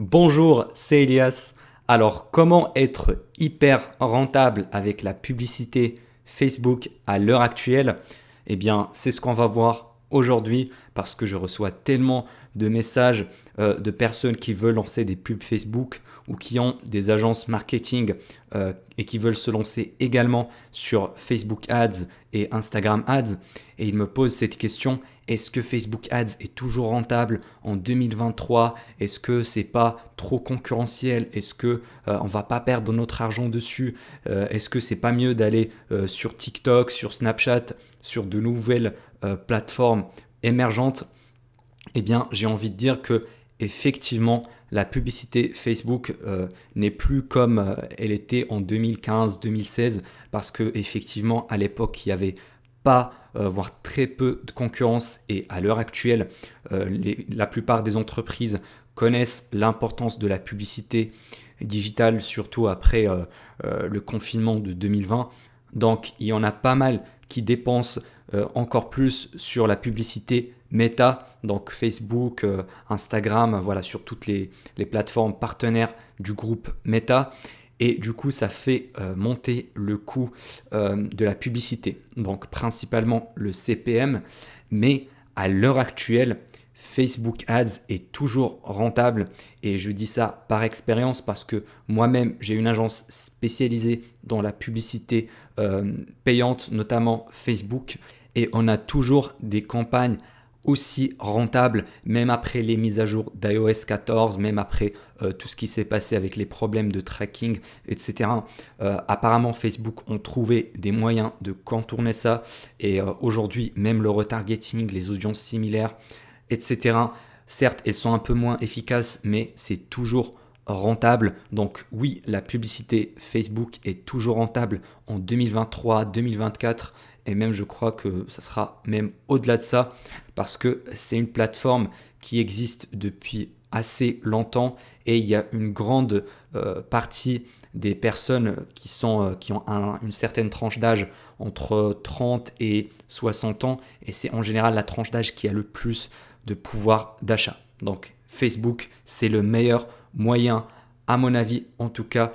Bonjour, c'est Elias. Alors, comment être hyper rentable avec la publicité Facebook à l'heure actuelle? Eh bien, c'est ce qu'on va voir aujourd'hui parce que je reçois tellement de messages de personnes qui veulent lancer des pubs Facebook ou qui ont des agences marketing et qui veulent se lancer également sur Facebook Ads et Instagram Ads. Et ils me posent cette question: est-ce que Facebook Ads est toujours rentable en 2023? Est-ce que c'est pas trop concurrentiel? Est-ce que on va pas perdre notre argent dessus? Est-ce que c'est pas mieux d'aller sur TikTok, sur Snapchat, sur de nouvelles plateformes émergentes? Eh bien, j'ai envie de dire que effectivement, la publicité Facebook n'est plus comme elle était en 2015-2016 parce que effectivement, à l'époque, il y avait pas, voire très peu de concurrence, et à l'heure actuelle, la plupart des entreprises connaissent l'importance de la publicité digitale, surtout après le confinement de 2020. Donc, il y en a pas mal qui dépensent encore plus sur la publicité Meta, donc Facebook, Instagram, voilà, sur toutes les plateformes partenaires du groupe Meta. Et du coup, ça fait monter le coût de la publicité, donc principalement le CPM. Mais à l'heure actuelle, Facebook Ads est toujours rentable, et je dis ça par expérience parce que moi-même j'ai une agence spécialisée dans la publicité payante, notamment Facebook, et on a toujours des campagnes aussi rentables, même après les mises à jour d'iOS 14, même après tout ce qui s'est passé avec les problèmes de tracking, etc. Apparemment, Facebook ont trouvé des moyens de contourner ça, et aujourd'hui, même le retargeting, les audiences similaires, etc. Certes, elles sont un peu moins efficaces, mais c'est toujours rentable. Donc oui, la publicité Facebook est toujours rentable en 2023, 2024, et même je crois que ça sera même au-delà de ça parce que c'est une plateforme qui existe depuis assez longtemps, et il y a une grande partie des personnes qui ont une certaine tranche d'âge entre 30 et 60 ans, et c'est en général la tranche d'âge qui a le plus de pouvoir d'achat. Donc Facebook, c'est le meilleur moyen, à mon avis en tout cas,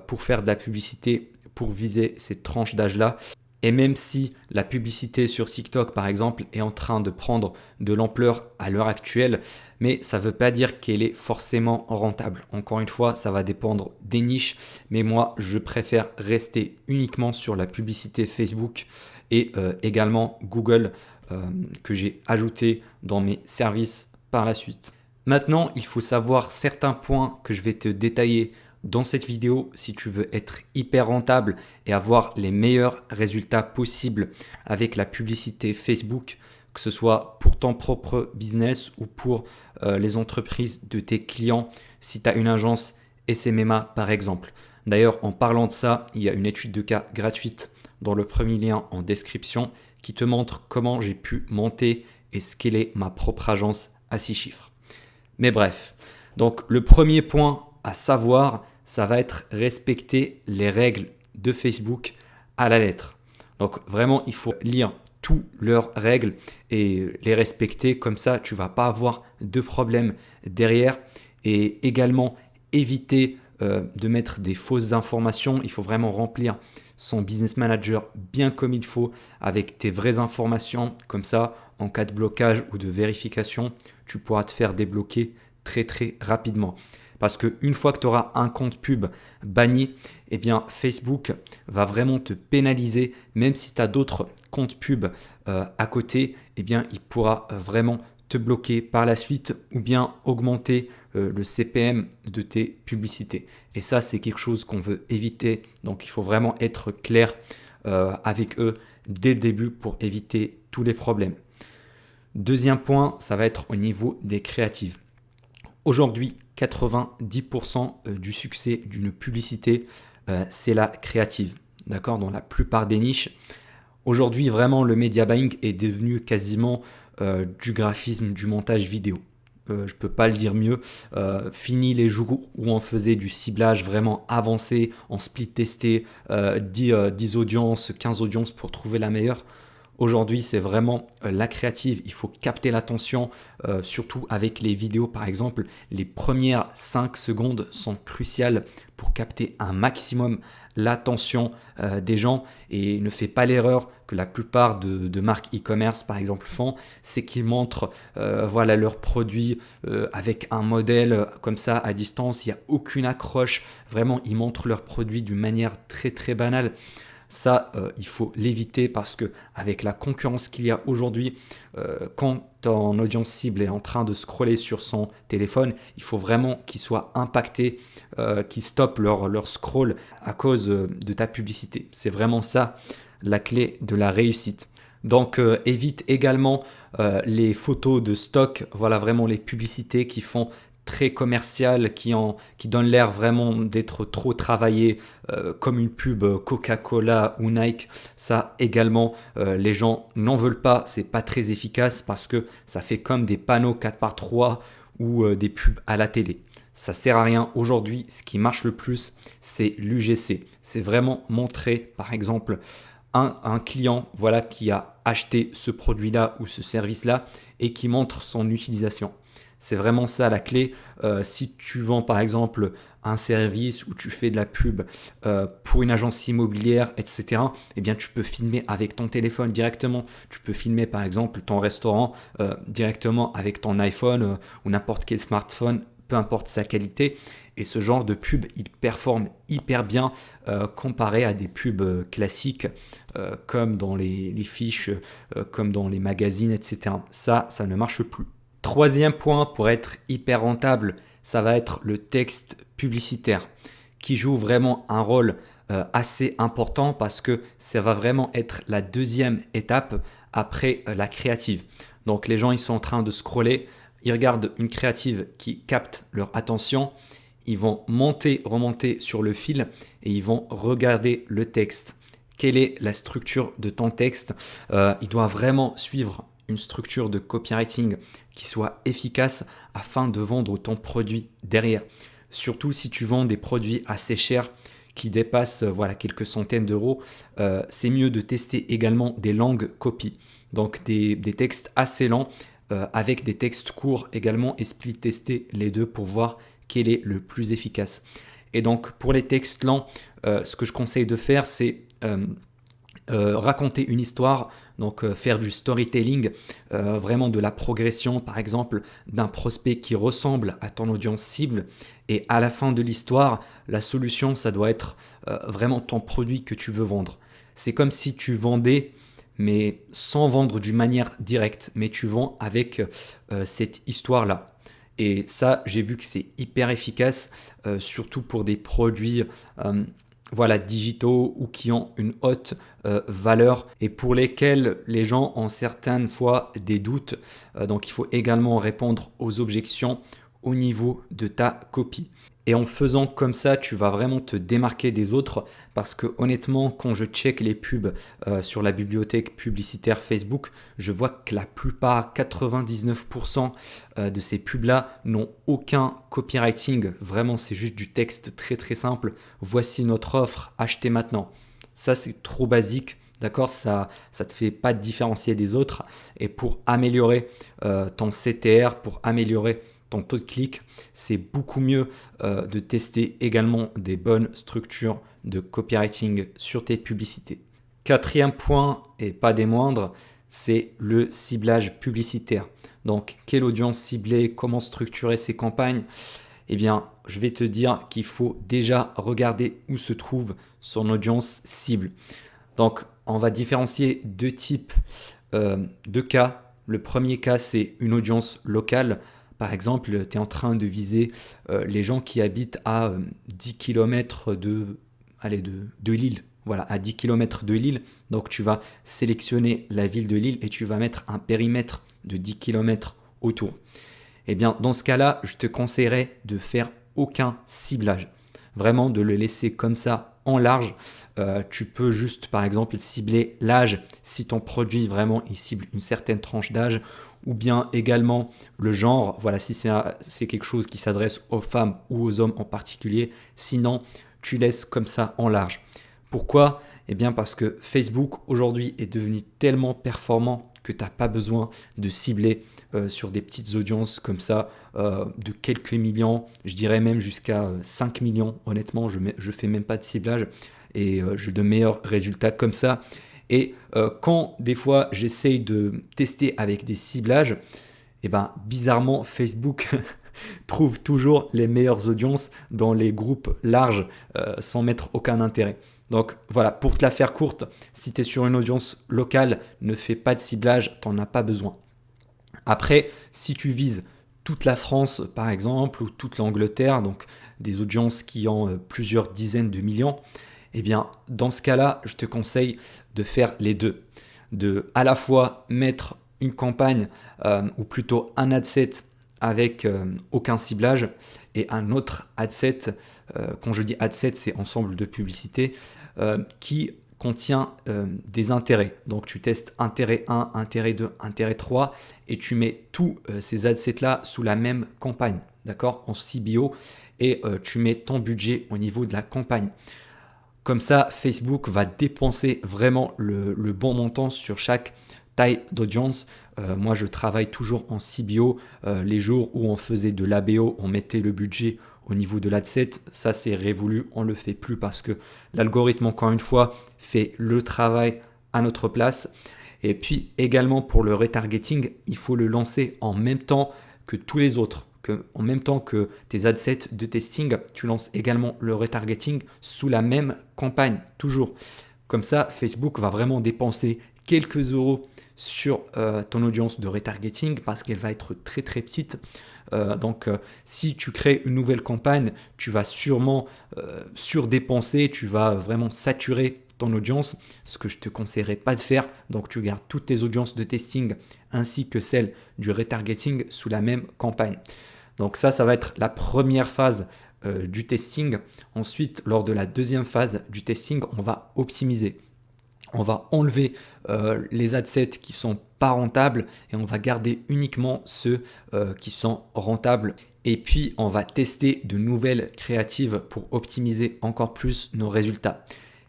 pour faire de la publicité, pour viser ces tranches d'âge-là. Et même si la publicité sur TikTok, par exemple, est en train de prendre de l'ampleur à l'heure actuelle, mais ça ne veut pas dire qu'elle est forcément rentable. Encore une fois, ça va dépendre des niches, mais moi, je préfère rester uniquement sur la publicité Facebook et également Google, que j'ai ajouté dans mes services par la suite. Maintenant, il faut savoir certains points que je vais te détailler dans cette vidéo si tu veux être hyper rentable et avoir les meilleurs résultats possibles avec la publicité Facebook, que ce soit pour ton propre business ou pour les entreprises de tes clients, si tu as une agence SMMA par exemple. D'ailleurs, en parlant de ça, il y a une étude de cas gratuite dans le premier lien en description qui te montre comment j'ai pu monter et scaler ma propre agence à 6 chiffres. Mais bref, donc le premier point à savoir, ça va être respecter les règles de Facebook à la lettre. Donc vraiment, il faut lire toutes leurs règles et les respecter, comme ça tu vas pas avoir de problème derrière. Et également éviter de mettre des fausses informations. Il faut vraiment remplir son business manager bien comme il faut avec tes vraies informations. Comme ça, en cas de blocage ou de vérification, tu pourras te faire débloquer très très rapidement. Parce qu'une fois que tu auras un compte pub banni, eh bien Facebook va vraiment te pénaliser. Même si tu as d'autres comptes pub à côté, eh bien il pourra vraiment te bloquer par la suite ou bien augmenter le CPM de tes publicités. Et ça, c'est quelque chose qu'on veut éviter. Donc il faut vraiment être clair avec eux dès le début pour éviter tous les problèmes. Deuxième point, ça va être au niveau des créatives. Aujourd'hui, 90% du succès d'une publicité, c'est la créative. D'accord? Dans la plupart des niches. Aujourd'hui, vraiment, le media buying est devenu quasiment du graphisme, du montage vidéo. Je ne peux pas le dire mieux. Fini les jours où on faisait du ciblage vraiment avancé, en split testé, 10 audiences, 15 audiences pour trouver la meilleure. Aujourd'hui, c'est vraiment la créative. Il faut capter l'attention, surtout avec les vidéos par exemple. Les premières 5 secondes sont cruciales pour capter un maximum l'attention des gens. Et ne fais pas l'erreur que la plupart de marques e-commerce par exemple font, c'est qu'ils montrent voilà, leurs produits avec un modèle comme ça à distance. Il n'y a aucune accroche. Vraiment, ils montrent leurs produits d'une manière très très banale. Ça, il faut l'éviter parce que avec la concurrence qu'il y a aujourd'hui, quand ton audience cible est en train de scroller sur son téléphone, il faut vraiment qu'ils soient impactés, qu'ils stoppent leur scroll à cause de ta publicité. C'est vraiment ça la clé de la réussite. Donc évite également les photos de stock, voilà vraiment les publicités qui font très commerciales, qui donnent l'air vraiment d'être trop travaillées, comme une pub Coca-Cola ou Nike. Ça également, les gens n'en veulent pas, c'est pas très efficace parce que ça fait comme des panneaux 4x3 ou des pubs à la télé. Ça sert à rien aujourd'hui. Ce qui marche le plus, c'est l'UGC. C'est vraiment montrer, par exemple, un client voilà, qui a acheté ce produit-là ou ce service-là et qui montre son utilisation. C'est vraiment ça la clé. Si tu vends par exemple un service ou tu fais de la pub pour une agence immobilière, etc., eh bien, tu peux filmer avec ton téléphone directement. Tu peux filmer par exemple ton restaurant directement avec ton iPhone ou n'importe quel smartphone, peu importe sa qualité. Et ce genre de pub, il performe hyper bien comparé à des pubs classiques comme dans les fiches, comme dans les magazines, etc. Ça ne marche plus. Troisième point pour être hyper rentable, ça va être le texte publicitaire qui joue vraiment un rôle assez important parce que ça va vraiment être la deuxième étape après la créative. Donc les gens ils sont en train de scroller, ils regardent une créative qui capte leur attention, ils vont monter, remonter sur le fil et ils vont regarder le texte. Quelle est la structure de ton texte? Il doit vraiment suivre une structure de copywriting qui soit efficace afin de vendre ton produit derrière. Surtout si tu vends des produits assez chers qui dépassent voilà, quelques centaines d'euros, c'est mieux de tester également des langues copy. Donc des textes assez lents avec des textes courts également et split tester les deux pour voir quel est le plus efficace. Et donc pour les textes lents, ce que je conseille de faire c'est raconter une histoire, donc faire du storytelling, vraiment de la progression par exemple d'un prospect qui ressemble à ton audience cible et à la fin de l'histoire, la solution ça doit être vraiment ton produit que tu veux vendre. C'est comme si tu vendais mais sans vendre d'une manière directe, mais tu vends avec cette histoire-là. Et ça, j'ai vu que c'est hyper efficace, surtout pour des produits voilà, digitaux ou qui ont une haute valeur et pour lesquels les gens ont certaines fois des doutes. Donc il faut également répondre aux objections au niveau de ta copie. Et en faisant comme ça, tu vas vraiment te démarquer des autres parce que honnêtement, quand je check les pubs sur la bibliothèque publicitaire Facebook, je vois que la plupart, 99% de ces pubs-là n'ont aucun copywriting. Vraiment, c'est juste du texte très très simple. Voici notre offre, achetez maintenant. Ça, c'est trop basique. D'accord, ça te fait pas te différencier des autres. Et pour améliorer ton CTR, pour améliorer ton taux de clic, c'est beaucoup mieux de tester également des bonnes structures de copywriting sur tes publicités. Quatrième point, et pas des moindres, c'est le ciblage publicitaire. Donc, quelle audience cibler, comment structurer ses campagnes? Eh bien, je vais te dire qu'il faut déjà regarder où se trouve son audience cible. Donc, on va différencier deux types de cas. Le premier cas, c'est une audience locale. Par exemple, tu es en train de viser les gens qui habitent à 10 km de Lille. Voilà, à 10 km de Lille. Donc, tu vas sélectionner la ville de Lille et tu vas mettre un périmètre de 10 km autour. Eh bien, dans ce cas-là, je te conseillerais de faire aucun ciblage. Vraiment, de le laisser comme ça en large. Tu peux juste, par exemple, cibler l'âge si ton produit vraiment il cible une certaine tranche d'âge ou bien également le genre, voilà, si c'est quelque chose qui s'adresse aux femmes ou aux hommes en particulier. Sinon, tu laisses comme ça en large. Pourquoi? Eh bien parce que Facebook aujourd'hui est devenu tellement performant que tu n'as pas besoin de cibler sur des petites audiences comme ça de quelques millions, je dirais même jusqu'à 5 millions. Honnêtement, je fais même pas de ciblage et j'ai de meilleurs résultats comme ça. Et quand des fois j'essaye de tester avec des ciblages, et ben bizarrement Facebook trouve toujours les meilleures audiences dans les groupes larges sans mettre aucun intérêt. Donc voilà, pour te la faire courte, si tu es sur une audience locale, ne fais pas de ciblage, tu n'en as pas besoin. Après, si tu vises toute la France par exemple ou toute l'Angleterre, donc des audiences qui ont plusieurs dizaines de millions, eh bien dans ce cas-là, je te conseille de faire les deux. De à la fois mettre une campagne ou plutôt un ad set avec aucun ciblage et un autre ad set, quand je dis ad set, c'est ensemble de publicité qui contient des intérêts. Donc tu testes intérêt 1, intérêt 2, intérêt 3 et tu mets tous ces ad sets là sous la même campagne, d'accord, en CBO et tu mets ton budget au niveau de la campagne. Comme ça, Facebook va dépenser vraiment le bon montant sur chaque taille d'audience. Moi, je travaille toujours en CBO. Les jours où on faisait de l'ABO, on mettait le budget au niveau de l'adset. Ça, c'est révolu. On ne le fait plus parce que l'algorithme, encore une fois, fait le travail à notre place. Et puis également pour le retargeting, il faut le lancer en même temps que tous les autres. En même temps que tes adsets de testing, tu lances également le retargeting sous la même campagne, toujours. Comme ça, Facebook va vraiment dépenser quelques euros sur ton audience de retargeting parce qu'elle va être très très petite. Donc si tu crées une nouvelle campagne, tu vas sûrement surdépenser, tu vas vraiment saturer ton audience, ce que je ne te conseillerais pas de faire. Donc tu gardes toutes tes audiences de testing ainsi que celles du retargeting sous la même campagne. Donc ça va être la première phase du testing. Ensuite, lors de la deuxième phase du testing, on va optimiser. On va enlever les adsets qui sont pas rentables et on va garder uniquement ceux qui sont rentables. Et puis, on va tester de nouvelles créatives pour optimiser encore plus nos résultats.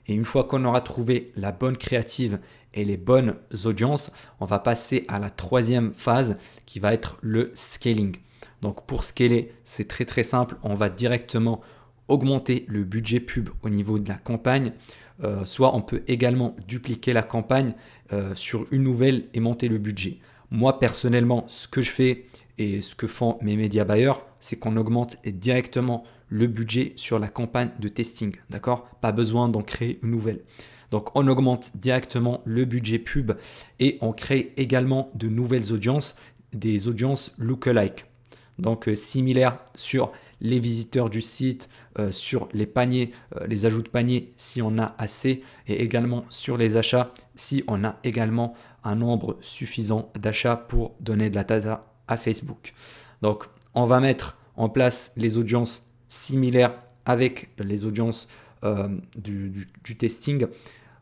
Et une fois qu'on aura trouvé la bonne créative et les bonnes audiences, on va passer à la troisième phase qui va être le scaling. Donc pour scaler, c'est très très simple. On va directement augmenter le budget pub au niveau de la campagne. Soit on peut également dupliquer la campagne sur une nouvelle et monter le budget. Moi personnellement, ce que je fais et ce que font mes médias buyers, c'est qu'on augmente directement le budget sur la campagne de testing. D'accord? Pas besoin d'en créer une nouvelle. Donc on augmente directement le budget pub et on crée également de nouvelles audiences, des audiences lookalike. Donc similaire sur les visiteurs du site, sur les paniers, les ajouts de paniers si on a assez, et également sur les achats si on a également un nombre suffisant d'achats pour donner de la data à Facebook. Donc on va mettre en place les audiences similaires avec les audiences du testing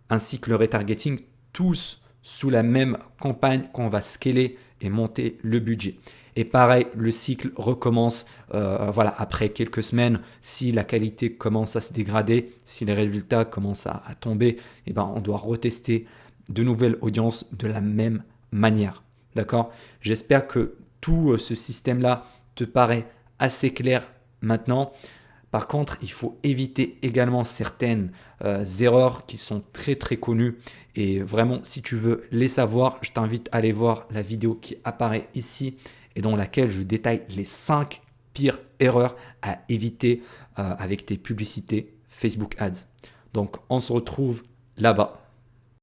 ainsi que le retargeting, tous sous la même campagne qu'on va scaler et monter le budget. Et pareil, le cycle recommence après quelques semaines. Si la qualité commence à se dégrader, si les résultats commencent à tomber, on doit retester de nouvelles audiences de la même manière. D'accord? J'espère que tout ce système-là te paraît assez clair maintenant. Par contre, il faut éviter également certaines erreurs qui sont très très connues. Et vraiment, si tu veux les savoir, je t'invite à aller voir la vidéo qui apparaît ici et dans laquelle je détaille les 5 pires erreurs à éviter avec tes publicités Facebook Ads. Donc, on se retrouve là-bas.